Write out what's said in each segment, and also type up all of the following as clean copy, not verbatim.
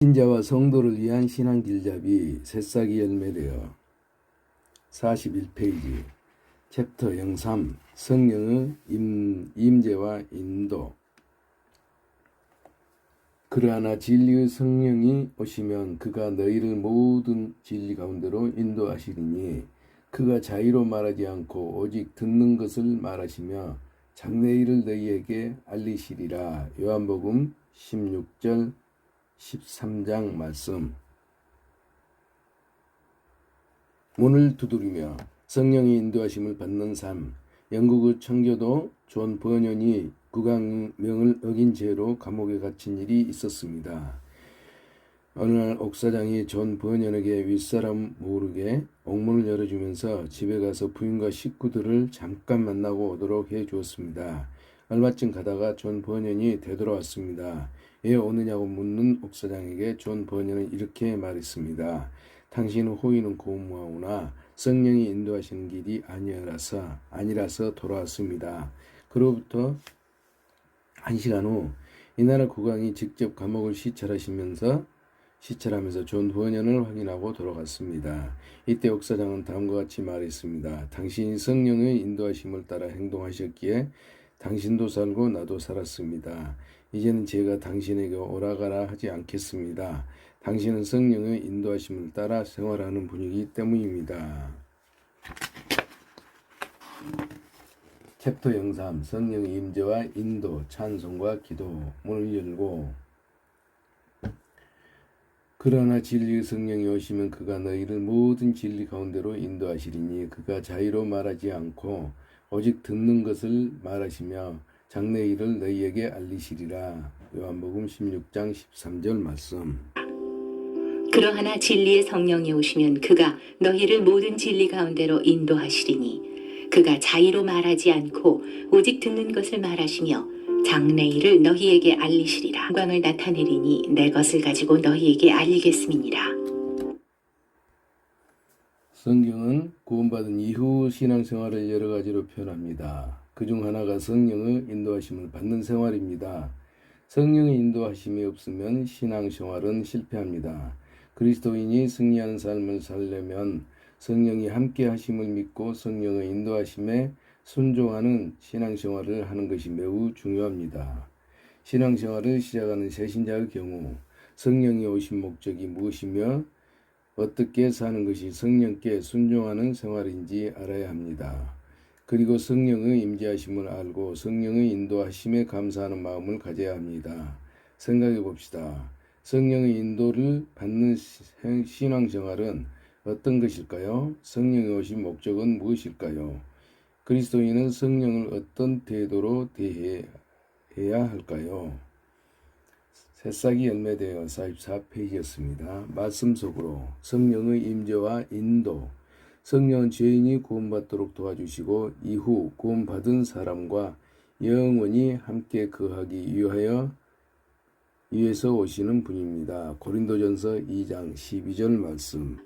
신자와 성도를 위한 신앙 길잡이 새싹이 열매되어 41페이지 챕터 03 성령의 임재와 인도. 그러나 진리의 성령이 오시면 그가 너희를 모든 진리 가운데로 인도하시리니 그가 자의로 말하지 않고 오직 듣는 것을 말하시며 장래일을 너희에게 알리시리라. 요한복음 16절 13장 말씀. 문을 두드리며 성령의 인도하심을 받는 삶. 영국의 청교도 존 버년이 국왕명을 어긴 죄로 감옥에 갇힌 일이 있었습니다. 어느 날 옥사장이 존 버년에게 윗사람 모르게 옥문을 열어주면서 집에 가서 부인과 식구들을 잠깐 만나고 오도록 해주었습니다. 얼마쯤 가다가 존 버년이 되돌아왔습니다. 왜 오느냐고 묻는 옥사장에게 존 버년은 이렇게 말했습니다. 당신의 호의는 고마우나 성령이 인도하시는 길이 아니라서 돌아왔습니다. 그로부터 1시간 후 이 나라 국왕이 직접 감옥을 시찰하면서 존 버년을 확인하고 돌아갔습니다. 이때 옥사장은 다음과 같이 말했습니다. 당신이 성령의 인도하심을 따라 행동하셨기에 당신도 살고 나도 살았습니다. 이제는 제가 당신에게 오라가라 하지 않겠습니다. 당신은 성령의 인도하심을 따라 생활하는 분이기 때문입니다. 챕터 03 성령의 임재와 인도, 찬송과 기도. 문을 열고 그러나 진리의 성령이 오시면 그가 너희를 모든 진리 가운데로 인도하시리니 그가 자의로 말하지 않고 오직 듣는 것을 말하시며 장래일을 너희에게 알리시리라. 요한복음 16장 13절 말씀. 그러하나 진리의 성령이 오시면 그가 너희를 모든 진리 가운데로 인도하시리니 그가 자의로 말하지 않고 오직 듣는 것을 말하시며 장래일을 너희에게 알리시리라. 영광을 나타내리니 내 것을 가지고 너희에게 알리겠음이니라. 성경은 구원받은 이후 신앙생활을 여러 가지로 표현합니다. 그중 하나가 성령의 인도하심을 받는 생활입니다. 성령의 인도하심이 없으면 신앙생활은 실패합니다. 그리스도인이 승리하는 삶을 살려면 성령이 함께 하심을 믿고 성령의 인도하심에 순종하는 신앙생활을 하는 것이 매우 중요합니다. 신앙생활을 시작하는 새신자의 경우 성령이 오신 목적이 무엇이며 어떻게 사는 것이 성령께 순종하는 생활인지 알아야 합니다. 그리고 성령의 임재하심을 알고 성령의 인도하심에 감사하는 마음을 가져야 합니다. 생각해 봅시다. 성령의 인도를 받는 신앙생활은 어떤 것일까요? 성령이 오신 목적은 무엇일까요? 그리스도인은 성령을 어떤 태도로 대해야 할까요? 새싹이 열매되어 44페이지였습니다. 말씀 속으로 성령의 임재와 인도. 성령은 죄인이 구원받도록 도와주시고 이후 구원받은 사람과 영원히 함께 거하기 위해서 오시는 분입니다. 고린도전서 2장 12절 말씀.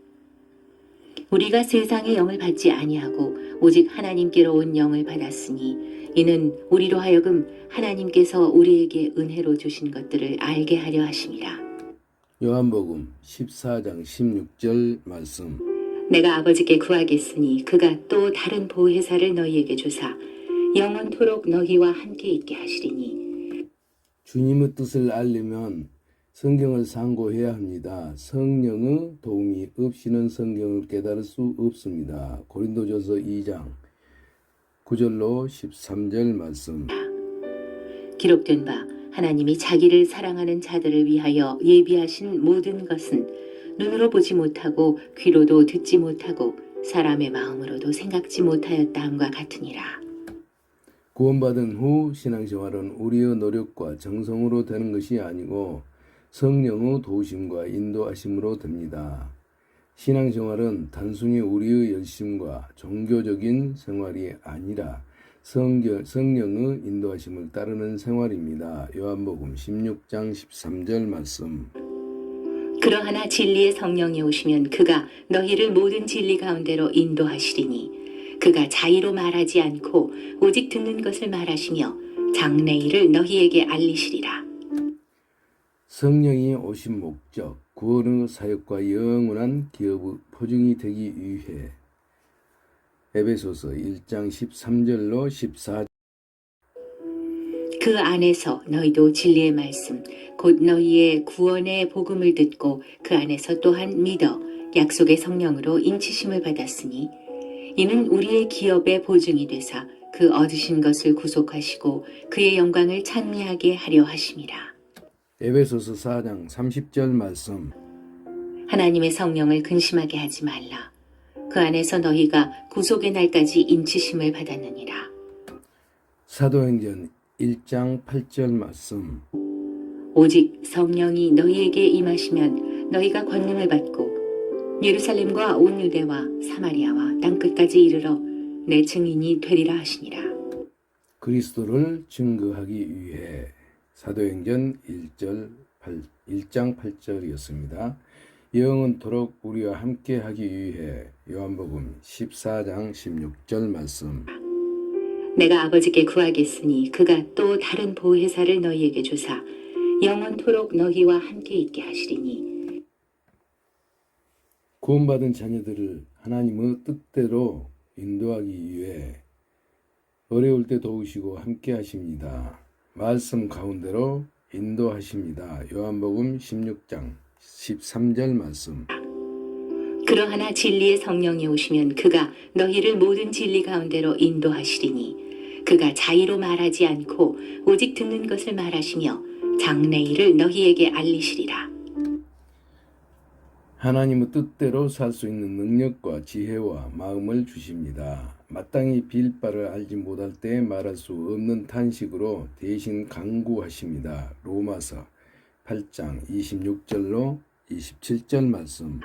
우리가 세상의 영을 받지 아니하고 오직 하나님께로 온 영을 받았으니 이는 우리로 하여금 하나님께서 우리에게 은혜로 주신 것들을 알게 하려 하심이라. 요한복음 14장 16절 말씀. 내가 아버지께 구하겠으니 그가 또 다른 보혜사를 너희에게 주사 영원토록 너희와 함께 있게 하시리니. 주님의 뜻을 알려면 성경을 상고해야 합니다. 성령의 도움이 없이는 성경을 깨달을 수 없습니다. 고린도전서 2장 9절로 13절 말씀. 기록된 바 하나님이 자기를 사랑하는 자들을 위하여 예비하신 모든 것은 눈으로 보지 못하고 귀로도 듣지 못하고 사람의 마음으로도 생각지 못하였다 함과 같으니라. 구원받은 후 신앙생활은 우리의 노력과 정성으로 되는 것이 아니고 성령의 도우심과 인도하심으로 됩니다. 신앙생활은 단순히 우리의 열심과 종교적인 생활이 아니라 성령의 인도하심을 따르는 생활입니다. 요한복음 16장 13절 말씀. 그러하나 진리의 성령이 오시면 그가 너희를 모든 진리 가운데로 인도하시리니 그가 자의로 말하지 않고 오직 듣는 것을 말하시며 장래일을 너희에게 알리시리라. 성령이 오신 목적, 구원의 사역과 영원한 기업의 포증이 되기 위해. 에베소서 1장 13절로 14절. 그 안에서 너희도 진리의 말씀 곧 너희의 구원의 복음을 듣고 그 안에서 또한 믿어 약속의 성령으로 인치심을 받았으니 이는 우리의 기업의 보증이 되사 그 얻으신 것을 구속하시고 그의 영광을 찬미하게 하려 하심이라. 에베소서 4장 30절 말씀. 하나님의 성령을 근심하게 하지 말라. 그 안에서 너희가 구속의 날까지 인치심을 받았느니라. 사도행전 1장 8절 말씀. 오직 성령이 너희에게 임하시면 너희가 권능을 받고 예루살렘과 온 유대와 사마리아와 땅끝까지 이르러 내 증인이 되리라 하시니라. 그리스도를 증거하기 위해. 사도행전 1장 8절이었습니다. 영원토록 우리와 함께 하기 위해. 요한복음 14장 16절 말씀. 내가 아버지께 구하겠으니 그가 또 다른 보혜사를 너희에게 주사 영원토록 너희와 함께 있게 하시리니. 구원받은 자녀들을 하나님의 뜻대로 인도하기 위해 어려울 때 도우시고 함께 하십니다. 말씀 가운데로 인도하십니다. 요한복음 16장 13절 말씀. 그러하나 진리의 성령이 오시면 그가 너희를 모든 진리 가운데로 인도하시리니 그가 자의로 말하지 않고 오직 듣는 것을 말하시며 장래일을 너희에게 알리시리라. 하나님의 뜻대로 살 수 있는 능력과 지혜와 마음을 주십니다. 마땅히 빌 바를 알지 못할 때 말할 수 없는 탄식으로 대신 강구하십니다. 로마서 8장 26절로 27절 말씀.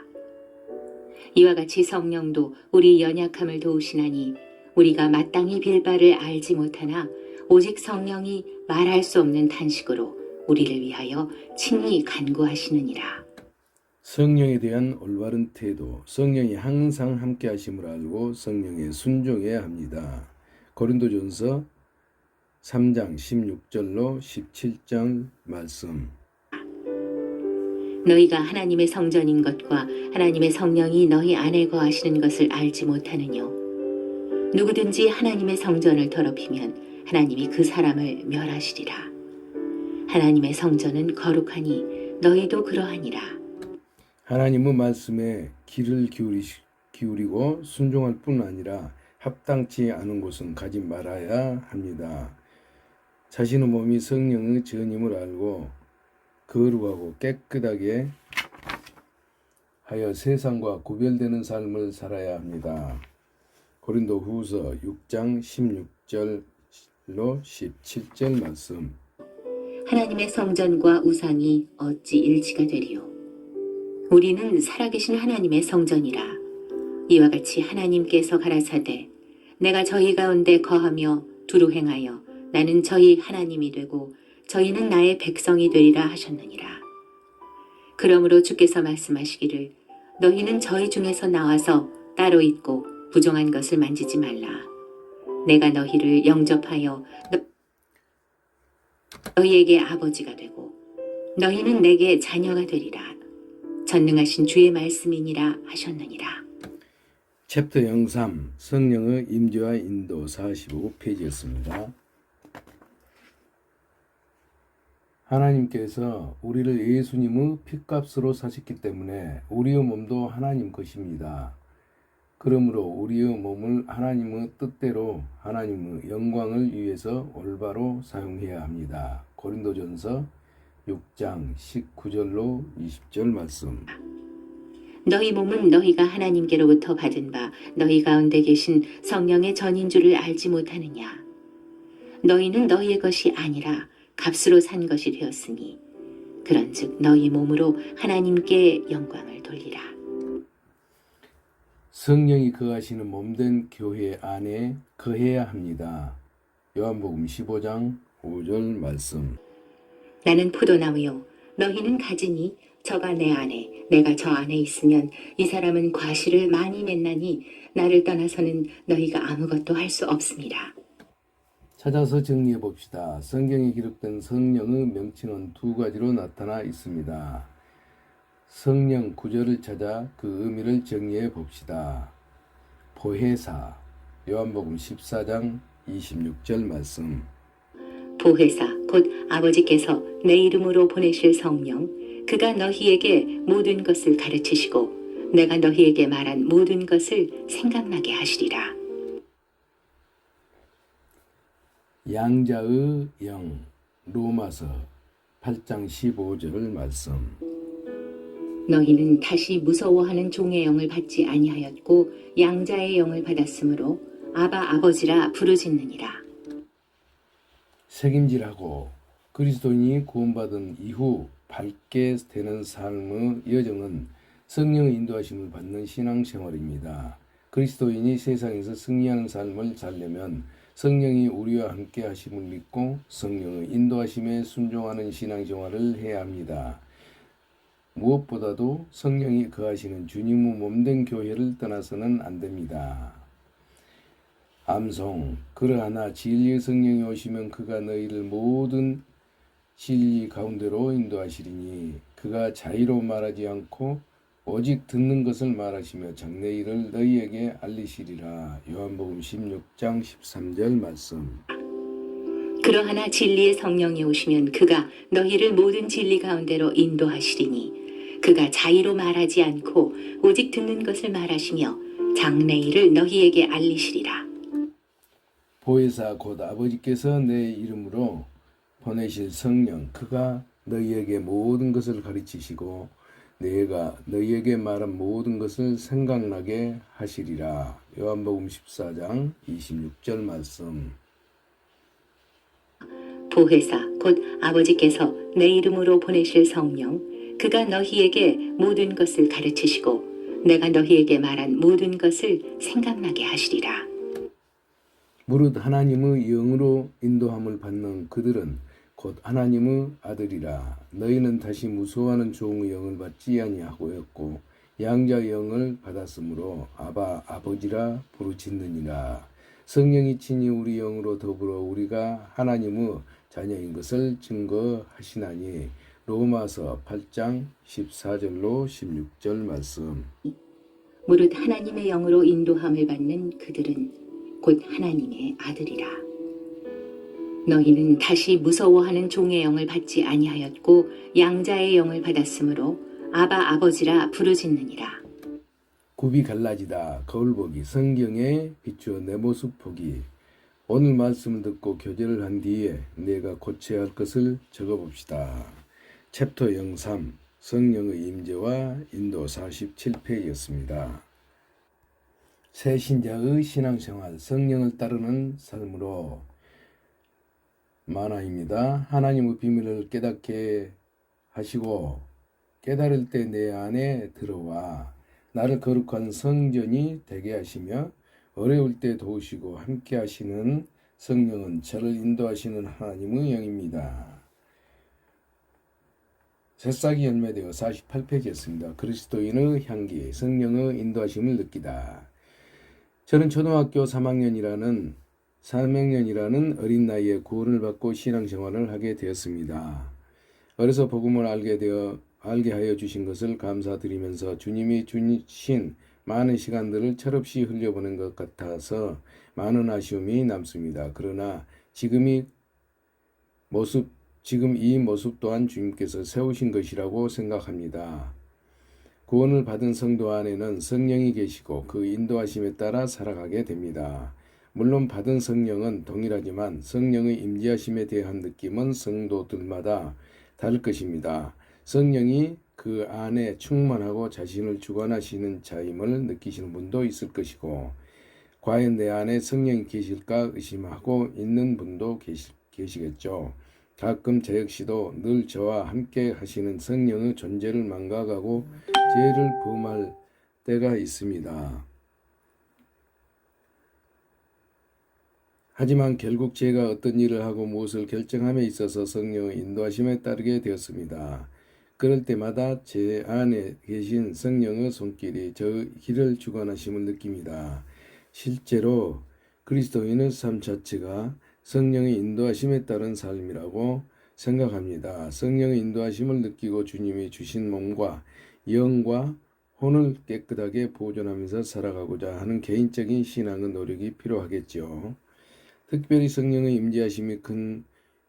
이와 같이 성령도 우리 연약함을 도우시나니 우리가 마땅히 빌 바를 알지 못하나 오직 성령이 말할 수 없는 탄식으로 우리를 위하여 친히 간구하시느니라. 성령에 대한 올바른 태도, 성령이 항상 함께 하심을 알고 성령에 순종해야 합니다. 고린도전서 3장 16절로 17절 말씀. 너희가 하나님의 성전인 것과 하나님의 성령이 너희 안에 거하시는 것을 알지 못하느뇨. 누구든지 하나님의 성전을 더럽히면 하나님이 그 사람을 멸하시리라. 하나님의 성전은 거룩하니 너희도 그러하니라. 하나님의 말씀에 귀를 기울이고 순종할 뿐 아니라 합당치 않은 곳은 가지 말아야 합니다. 자신의 몸이 성령의 전임을 알고 거룩하고 깨끗하게 하여 세상과 구별되는 삶을 살아야 합니다. 고린도 후서 6장 16절로 17절 말씀. 하나님의 성전과 우상이 어찌 일치가 되리요. 우리는 살아계신 하나님의 성전이라. 이와 같이 하나님께서 가라사대 내가 저희 가운데 거하며 두루 행하여 나는 저희 하나님이 되고 저희는 나의 백성이 되리라 하셨느니라. 그러므로 주께서 말씀하시기를 너희는 저희 중에서 나와서 따로 있고 부정한 것을 만지지 말라. 내가 너희를 영접하여 너희에게 아버지가 되고 너희는 내게 자녀가 되리라. 전능하신 주의 말씀이니라 하셨느니라. 챕터 03 성령의 임재와 인도 45페이지였습니다. 하나님께서 우리를 예수님의 피값으로 사셨기 때문에 우리의 몸도 하나님 것입니다. 그러므로 우리의 몸을 하나님의 뜻대로 하나님의 영광을 위해서 올바로 사용해야 합니다. 고린도전서 6장 19절로 20절 말씀. 너희 몸은 너희가 하나님께로부터 받은 바 너희 가운데 계신 성령의 전인 줄을 알지 못하느냐. 너희는 너희의 것이 아니라 값으로 산 것이 되었으니 그런즉 너희 몸으로 하나님께 영광을 돌리라. 성령이 거하시는 몸된 교회 안에 거해야 합니다. 요한복음 15장 5절 말씀. 나는 포도나무요 너희는 가지니 저가 내 안에 내가 저 안에 있으면 이 사람은 과실을 많이 맺나니 나를 떠나서는 너희가 아무것도 할 수 없습니다. 찾아서 정리해 봅시다. 성경에 기록된 성령의 명칭은 두 가지로 나타나 있습니다. 성령 구절을 찾아 그 의미를 정리해 봅시다. 보혜사, 요한복음 14장 26절 말씀. 보혜사 곧 아버지께서 내 이름으로 보내실 성령 그가 너희에게 모든 것을 가르치시고 내가 너희에게 말한 모든 것을 생각나게 하시리라. 양자의 영, 로마서 8장 15절 말씀. 너희는 다시 무서워하는 종의 영을 받지 아니하였고 양자의 영을 받았으므로 아바 아버지라 부르짖느니라. 책임질하고 그리스도인이 구원받은 이후 밝게 되는 삶의 여정은 성령의 인도하심을 받는 신앙생활입니다. 그리스도인이 세상에서 승리하는 삶을 살려면 성령이 우리와 함께 하심을 믿고 성령의 인도하심에 순종하는 신앙생활을 해야 합니다. 무엇보다도 성령이 거하시는 주님의 몸된 교회를 떠나서는 안 됩니다. 암송. 그러하나 진리의 성령이 오시면 그가 너희를 모든 진리 가운데로 인도하시리니 그가 자의로 말하지 않고 오직 듣는 것을 말하시며 장래일을 너희에게 알리시리라. 요한복음 16장 13절 말씀. 그러하나 진리의 성령이 오시면 그가 너희를 모든 진리 가운데로 인도하시리니 그가 자의로 말하지 않고 오직 듣는 것을 말하시며 장래일을 너희에게 알리시리라. 보혜사 곧 아버지께서 내 이름으로 보내실 성령 그가 너희에게 모든 것을 가르치시고 내가 너희에게 말한 모든 것을 생각나게 하시리라. 요한복음 14장 26절 말씀. 보혜사 곧 아버지께서 내 이름으로 보내실 성령 그가 너희에게 모든 것을 가르치시고 내가 너희에게 말한 모든 것을 생각나게 하시리라. 무릇 하나님의 영으로 인도함을 받는 그들은 곧 하나님의 아들이라. 너희는 다시 무서워하는 종의 영을 받지 아니하였고 양자의 영을 받았으므로 아바 아버지라 부르짖느니라. 성령이 친히 우리 영으로 더불어 우리가 하나님의 자녀인 것을 증거하시나니. 로마서 8장 14절로 16절 말씀. 무릇 하나님의 영으로 인도함을 받는 그들은 곧 하나님의 아들이라. 너희는 다시 무서워하는 종의 영을 받지 아니하였고 양자의 영을 받았으므로 아바 아버지라 부르짖느니라. 굽이 갈라지다 거울보기 성경에 비추어 내 모습 보기. 오늘 말씀을 듣고 교제를 한 뒤에 내가 고쳐야 할 것을 적어봅시다. 챕터 03 성령의 임재와 인도 47페이지였습니다. 새 신자의 신앙생활 성령을 따르는 삶으로 만화입니다. 하나님의 비밀을 깨닫게 하시고 깨달을 때 내 안에 들어와 나를 거룩한 성전이 되게 하시며 어려울 때 도우시고 함께 하시는 성령은 저를 인도하시는 하나님의 영입니다. 새싹이 열매되어 48페이지였습니다. 그리스도인의 향기, 성령의 인도하심을 느끼다. 저는 초등학교 3학년이라는 어린 나이에 구원을 받고 신앙생활을 하게 되었습니다. 어려서 복음을 알게 하여 주신 것을 감사드리면서 주님이 주신 많은 시간들을 철없이 흘려보낸 것 같아서 많은 아쉬움이 남습니다. 그러나 지금 이 모습 또한 주님께서 세우신 것이라고 생각합니다. 구원을 받은 성도 안에는 성령이 계시고 그 인도하심에 따라 살아가게 됩니다. 물론 받은 성령은 동일하지만 성령의 임재하심에 대한 느낌은 성도들마다 다를 것입니다. 성령이 그 안에 충만하고 자신을 주관하시는 자임을 느끼시는 분도 있을 것이고 과연 내 안에 성령이 계실까 의심하고 있는 분도 계시겠죠. 가끔 저 역시도 늘 저와 함께 하시는 성령의 존재를 망각하고 죄를 범할 때가 있습니다. 하지만 결국 제가 어떤 일을 하고 무엇을 결정함에 있어서 성령의 인도하심에 따르게 되었습니다. 그럴 때마다 제 안에 계신 성령의 손길이 저 길을 주관하심을 느낍니다. 실제로 그리스도인의 삶 자체가 성령의 인도하심에 따른 삶이라고 생각합니다. 성령의 인도하심을 느끼고 주님이 주신 몸과 영과 혼을 깨끗하게 보존하면서 살아가고자 하는 개인적인 신앙의 노력이 필요하겠죠. 특별히 성령의 임재하심이 큰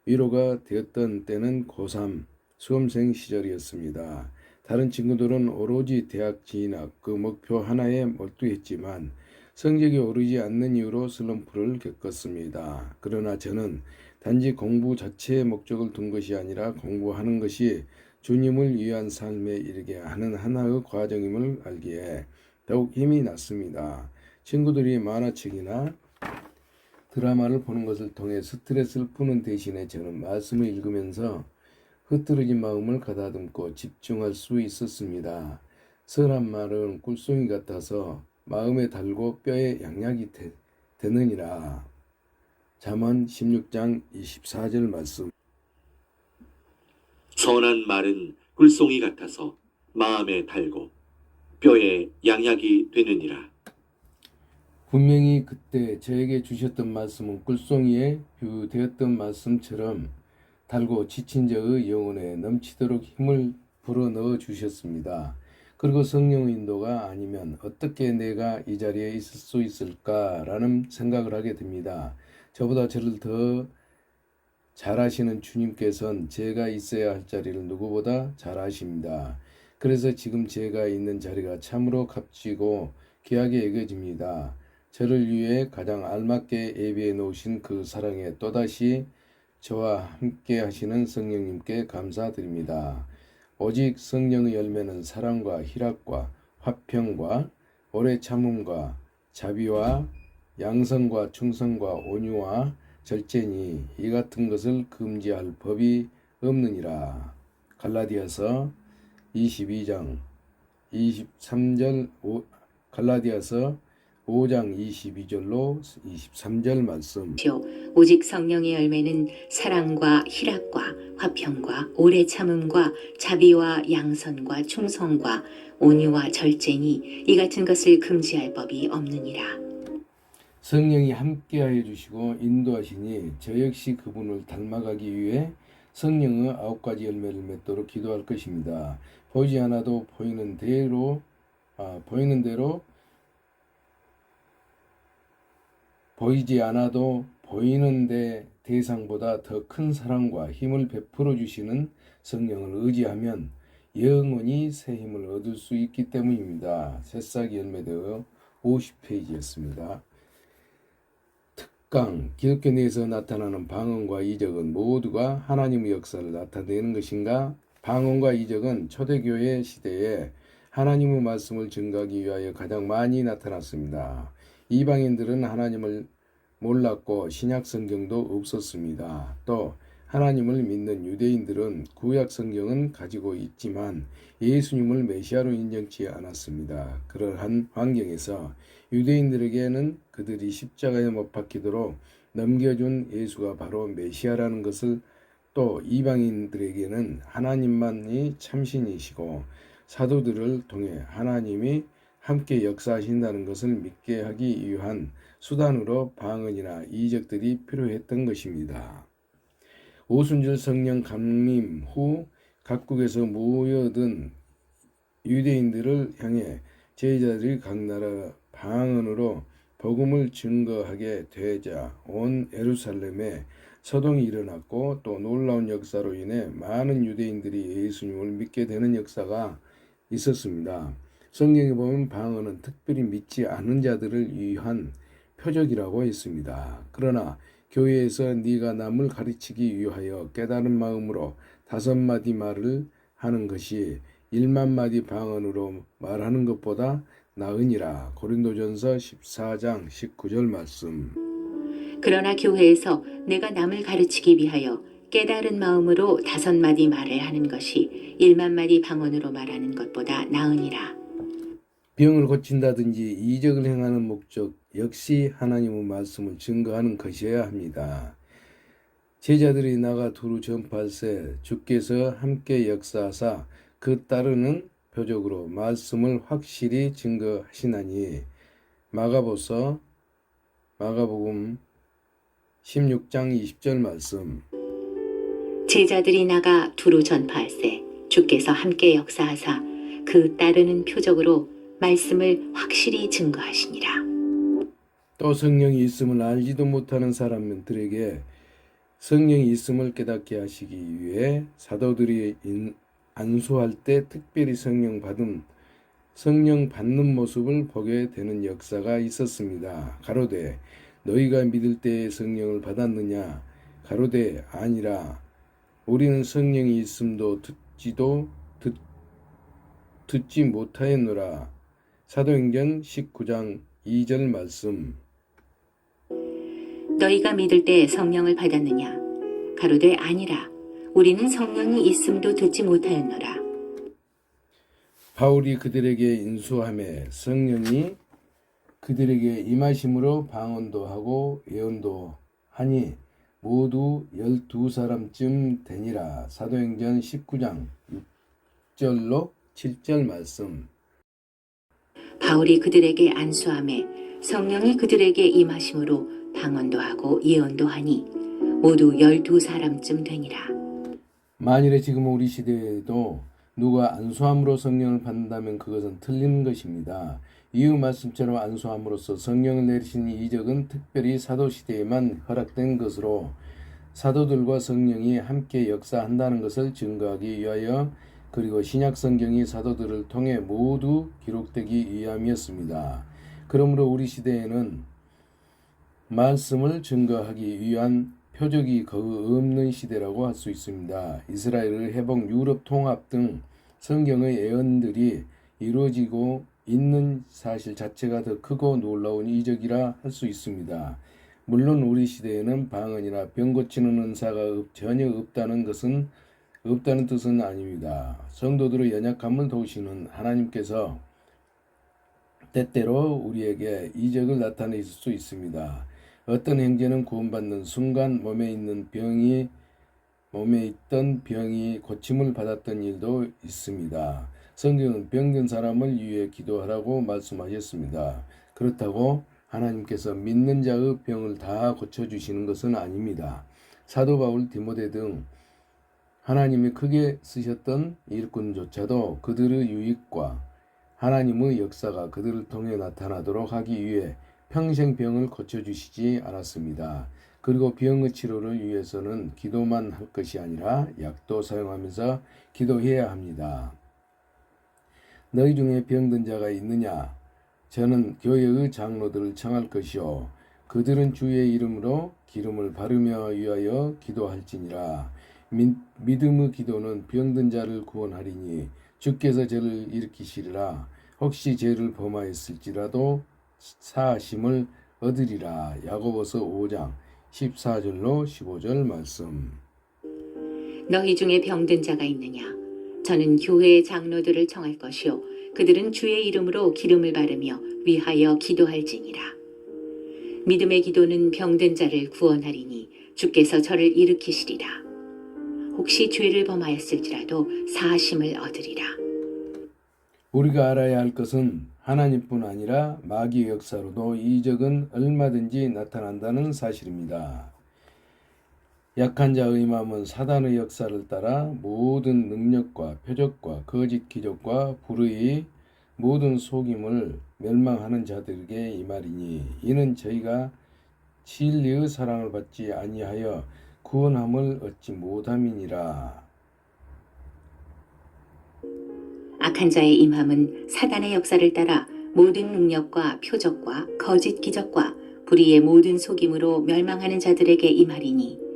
위로가 되었던 때는 고3 수험생 시절이었습니다. 다른 친구들은 오로지 대학 진학 그 목표 하나에 몰두했지만 성적이 오르지 않는 이유로 슬럼프를 겪었습니다. 그러나 저는 단지 공부 자체의 목적을 둔 것이 아니라 공부하는 것이 주님을 위한 삶에 이르게 하는 하나의 과정임을 알기에 더욱 힘이 났습니다. 친구들이 만화책이나 드라마를 보는 것을 통해 스트레스를 푸는 대신에 저는 말씀을 읽으면서 흐트러진 마음을 가다듬고 집중할 수 있었습니다. 선한 말은 꿀송이 같아서 마음에 달고 뼈에 양약이 되느니라. 잠언 16장 24절 말씀. 선한 말은 꿀송이 같아서 마음에 달고 뼈에 양약이 되느니라. 분명히 그때 저에게 주셨던 말씀은 꿀송이에 비유되었던 말씀처럼 달고 지친 자의 영혼에 넘치도록 힘을 불어넣어 주셨습니다. 그리고 성령의 인도가 아니면 어떻게 내가 이 자리에 있을 수 있을까라는 생각을 하게 됩니다. 저보다 저를 더 잘 아시는 주님께서는 제가 있어야 할 자리를 누구보다 잘 아십니다. 그래서 지금 제가 있는 자리가 참으로 값지고 귀하게 여겨집니다. 저를 위해 가장 알맞게 예비해 놓으신 그 사랑에 또다시 저와 함께 하시는 성령님께 감사드립니다. 오직 성령의 열매는 사랑과 희락과 화평과 오래 참음과 자비와 양선과 충성과 온유와 절제니 이 같은 것을 금지할 법이 없느니라. 갈라디아서 22장 23절 갈라디아서 5장 22절로 23절 말씀. 오직 성령의 열매는 사랑과 희락과 화평과 오래 참음과 자비와 양선과 충성과 온유와 절제니 이 같은 것을 금지할 법이 없느니라. 성령이 함께하여 주시고 인도하시니 저 역시 그분을 닮아가기 위해 성령의 9가지 열매를 맺도록 기도할 것입니다. 보이지 않아도 보이는 대로 보이지 않아도 보이는데 대상보다 더 큰 사랑과 힘을 베풀어 주시는 성령을 의지하면 영원히 새 힘을 얻을 수 있기 때문입니다. 새싹이 열매되어 50페이지였습니다. 특강, 기독교 내에서 나타나는 방언과 이적은 모두가 하나님의 역사를 나타내는 것인가? 방언과 이적은 초대교회 시대에 하나님의 말씀을 증거하기 위하여 가장 많이 나타났습니다. 이방인들은 하나님을 몰랐고 신약 성경도 없었습니다. 또 하나님을 믿는 유대인들은 구약 성경은 가지고 있지만 예수님을 메시아로 인정치 않았습니다. 그러한 환경에서 유대인들에게는 그들이 십자가에 못 박히도록 넘겨준 예수가 바로 메시아라는 것을, 또 이방인들에게는 하나님만이 참신이시고 사도들을 통해 하나님이 함께 역사하신다는 것을 믿게 하기 위한 수단으로 방언이나 이적들이 필요했던 것입니다. 오순절 성령 강림 후 각국에서 모여든 유대인들을 향해 제자들이 각 나라 방언으로 복음을 증거하게 되자 온 예루살렘에 서동이 일어났고, 또 놀라운 역사로 인해 많은 유대인들이 예수님을 믿게 되는 역사가 있었습니다. 성경에 보면 방언은 특별히 믿지 않은 자들을 위한 표적이라고 했습니다. 그러나 교회에서 네가 남을 가르치기 위하여 깨달은 마음으로 5마디 말을 하는 것이 1만 마디 방언으로 말하는 것보다 나으니라. 고린도전서 14장 19절 말씀. 그러나 교회에서 내가 남을 가르치기 위하여 깨달은 마음으로 5마디 말을 하는 것이 1만 마디 방언으로 말하는 것보다 나으니라. 병을 고친다든지 이적을 행하는 목적 역시 하나님의 말씀을 증거하는 것이어야 합니다. 제자들이 나가 두루 전파할세 주께서 함께 역사하사 그 따르는 표적으로 말씀을 확실히 증거하시나니. 마가복음 16장 20절 말씀. 제자들이 나가 두루 전파할세 주께서 함께 역사하사 그 따르는 표적으로 말씀을 확실히 증거하시니라. 또 성령이 있음을 알지도 못하는 사람들에게 성령이 있음을 깨닫게 하시기 위해 사도들이 안수할 때 특별히 성령 받는 모습을 보게 되는 역사가 있었습니다. 가로되 너희가 믿을 때에 성령을 받았느냐? 가로되 아니라 우리는 성령이 있음도 듣지 못하였노라. 사도행전 19장 2절 말씀. 너희가 믿을 때 성령을 받았느냐? 가로되 아니라 우리는 성령이 있음도 듣지 못하였노라. 바울이 그들에게 인수하매 성령이 그들에게 임하심으로 방언도 하고 예언도 하니 모두 12사람쯤 되니라. 사도행전 19장 6절로 7절 말씀. 바울이 그들에게 안수하매 성령이 그들에게 임하심으로 방언도 하고 예언도 하니 모두 12사람쯤 되니라. 만일에 지금 우리 시대에도 누가 안수함으로 성령을 받는다면 그것은 틀린 것입니다. 이후 말씀처럼 안수함으로써 성령을 내리신 이적은 특별히 사도시대에만 허락된 것으로 사도들과 성령이 함께 역사한다는 것을 증거하기 위하여 그리고 신약성경이 사도들을 통해 모두 기록되기 위함이었습니다. 그러므로 우리 시대에는 말씀을 증거하기 위한 표적이 거의 없는 시대라고 할 수 있습니다. 이스라엘의 회복, 유럽 통합 등 성경의 예언들이 이루어지고 있는 사실 자체가 더 크고 놀라운 이적이라 할 수 있습니다. 물론 우리 시대에는 방언이나 병 고치는 은사가 전혀 없다는 뜻은 아닙니다. 성도들의 연약함을 도우시는 하나님께서 때때로 우리에게 이적을 나타내실 수 있습니다. 어떤 형제는 구원받는 순간 몸에 있던 병이 고침을 받았던 일도 있습니다. 성경은 병든 사람을 위해 기도하라고 말씀하셨습니다. 그렇다고 하나님께서 믿는 자의 병을 다 고쳐주시는 것은 아닙니다. 사도 바울, 디모데 등 하나님이 크게 쓰셨던 일꾼조차도 그들의 유익과 하나님의 역사가 그들을 통해 나타나도록 하기 위해 평생 병을 고쳐주시지 않았습니다. 그리고 병의 치료를 위해서는 기도만 할 것이 아니라 약도 사용하면서 기도해야 합니다. 너희 중에 병든 자가 있느냐? 저는 교회의 장로들을 청할 것이요 그들은 주의 이름으로 기름을 바르며 위하여 기도할지니라. 믿음의 기도는 병든 자를 구원하리니 주께서 저를 일으키시리라. 혹시 죄를 범하였을지라도 사하심을 얻으리라. 야고보서 5장 14절로 15절 말씀. 너희 중에 병든 자가 있느냐? 저는 교회의 장로들을 청할 것이요 그들은 주의 이름으로 기름을 바르며 위하여 기도할지니라. 믿음의 기도는 병든 자를 구원하리니 주께서 저를 일으키시리라. 혹시 죄를 범하였을지라도 사하심을 얻으리라. 우리가 알아야 할 것은 하나님뿐 아니라 마귀의 역사로도 이적은 얼마든지 나타난다는 사실입니다. 약한 자의 마음은 사단의 역사를 따라 모든 능력과 표적과 거짓 기적과 불의 모든 속임을 멸망하는 자들에게 임하리니 이는 저희가 진리의 사랑을 받지 아니하여 구원함을 얻지 못함이니라. 악한 자의 임함은 사단의 역사를 따라 모든 능력과 표적과 거짓 기적과 불의의 모든 속임으로 멸망하는 자들에게 임하리니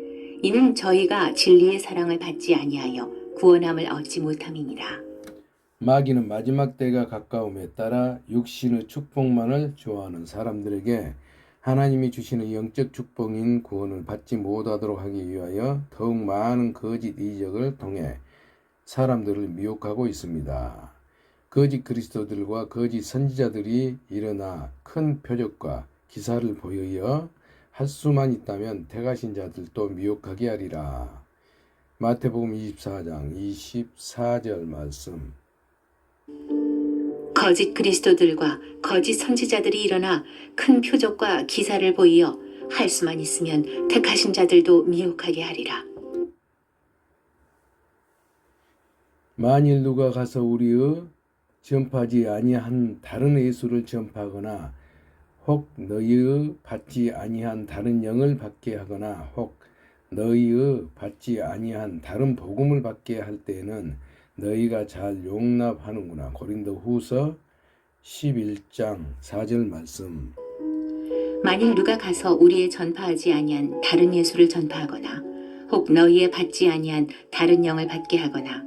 이는 저희가 진리의 사랑을 받지 아니하여 구원함을 얻지 못함이니라. 마귀는 마지막 때가 가까움에 따라 육신의 축복만을 좋아하는 사람들에게 하나님이 주시는 영적 축복인 구원을 받지 못하도록 하기 위하여 더욱 많은 거짓 이적을 통해 사람들을 미혹하고 있습니다. 거짓 그리스도들과 거짓 선지자들이 일어나 큰 표적과 기사를 보여 할 수만 있다면 택하신 자들도 미혹하게 하리라. 마태복음 24장 24절 말씀. 거짓 그리스도들과 거짓 선지자들이 일어나 큰 표적과 기사를 보이어 할 수만 있으면 택하신 자들도 미혹하게 하리라. 만일 누가 가서 우리의 전파하지 아니한 다른 예수를 전파하거나 혹 너희의 받지 아니한 다른 영을 받게 하거나 혹 너희의 받지 아니한 다른 복음을 받게 할 때에는 너희가 잘 용납하는구나. 고린도후서 11장 4절 말씀. 만일 누가 가서 우리의 전파하지 아니한 다른 예수를 전파하거나 혹 너희의 받지 아니한 다른 영을 받게 하거나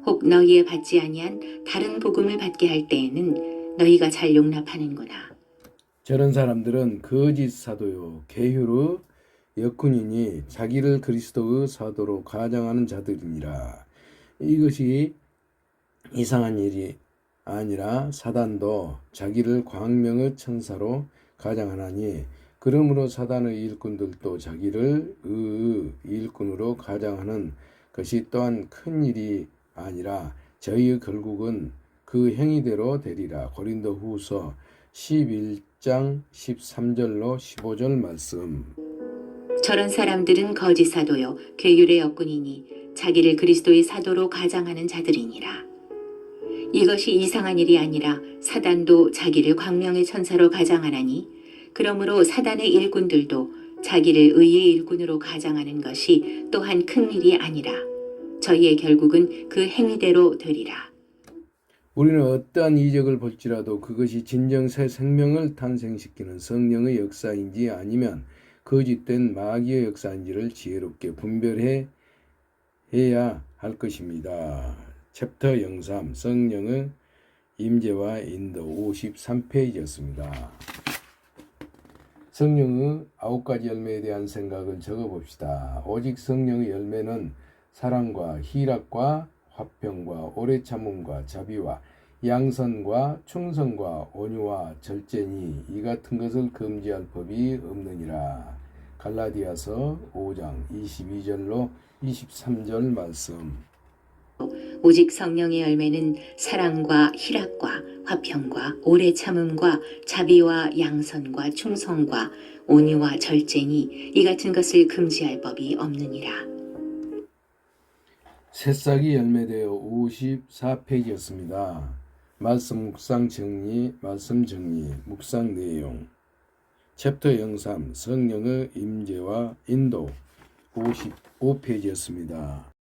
혹 너희의 받지 아니한 다른 복음을 받게 할 때에는 너희가 잘 용납하는구나. 저런 사람들은 거짓 사도요 계율의 역군이니 자기를 그리스도의 사도로 가장하는 자들이니라. 이것이 이상한 일이 아니라 사단도 자기를 광명의 천사로 가장하나니 그러므로 사단의 일꾼들도 자기를 의의 일꾼으로 가장하는 것이 또한 큰 일이 아니라 저희의 결국은 그 행위대로 되리라. 고린도후서 11장 13절로 15절 말씀. 저런 사람들은 거짓 사도요 괴율의 역군이니 자기를 그리스도의 사도로 가장하는 자들이니라. 이것이 이상한 일이 아니라 사단도 자기를 광명의 천사로 가장하나니 그러므로 사단의 일꾼들도 자기를 의의 일꾼으로 가장하는 것이 또한 큰 일이 아니라 저희의 결국은 그 행위대로 되리라. 우리는 어떠한 이적을 볼지라도 그것이 진정 새 생명을 탄생시키는 성령의 역사인지 아니면 거짓된 마귀의 역사인지를 지혜롭게 분별해야 할 것입니다. 챕터 03 성령의 임재와 인도 53페이지였습니다. 성령의 9가지 열매에 대한 생각을 적어봅시다. 오직 성령의 열매는 사랑과 희락과 화평과 오래 참음과 자비와 양선과 충성과 온유와 절제니 이 같은 것을 금지할 법이 없느니라. 갈라디아서 5장 22절로 23절 말씀. 오직 성령의 열매는 사랑과 희락과 화평과 오래 참음과 자비와 양선과 충성과 온유와 절제니 이 같은 것을 금지할 법이 없느니라. 새싹이 열매되어 54페이지였습니다. 말씀 묵상 정리, 말씀 정리, 묵상 내용. 챕터 03 성령의 임재와 인도 55페이지였습니다.